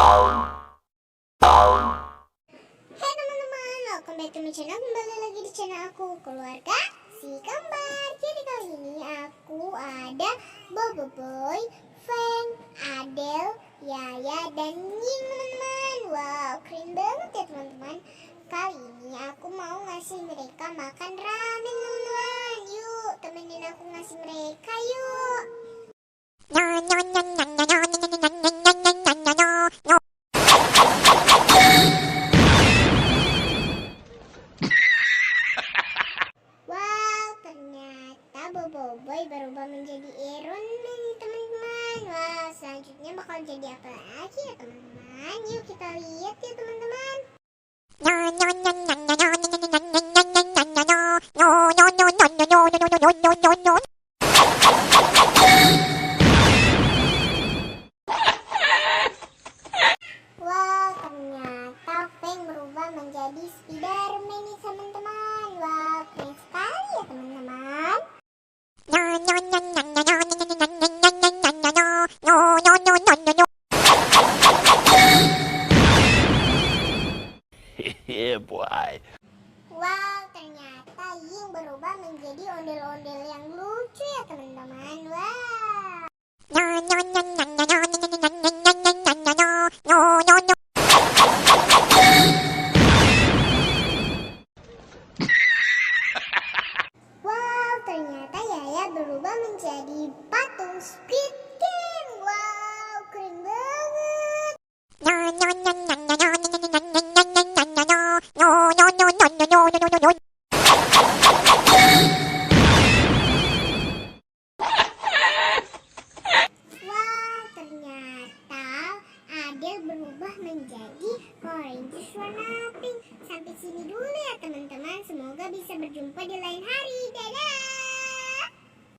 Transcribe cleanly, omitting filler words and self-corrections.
Hai teman-teman, welcome back to my channel. Kembali lagi di channel aku, keluarga si kembar. Jadi kali ini aku ada Bobo Boy, Feng, Adel, Yaya, dan Ying teman-teman. Wow, keren banget ya teman-teman. Kali ini aku mau ngasih mereka makan ramen teman-teman. Yuk, temenin aku ngasih mereka yuk. Wow, ternyata Bobo Boy berubah menjadi Iron Man nih teman-teman. Wow, selanjutnya bakal jadi apa lagi ya teman-teman? Yuk kita lihat ya teman-teman. Wow, ternyata Feng berubah menjadi Spiderman nih teman-teman. Wow, keren sekali ya teman-teman. Yeah, boy. Wow, ternyata Ying berubah menjadi ondel-ondel yang lucu ya teman-teman. Wow. Wow, ternyata Yaya berubah menjadi patung Squid Game. Wow, keren banget. Wow, ternyata Adel berubah menjadi Orange warna pink. Sampai sini dulu ya teman-teman. Semoga bisa berjumpa di lain hari. Dadah.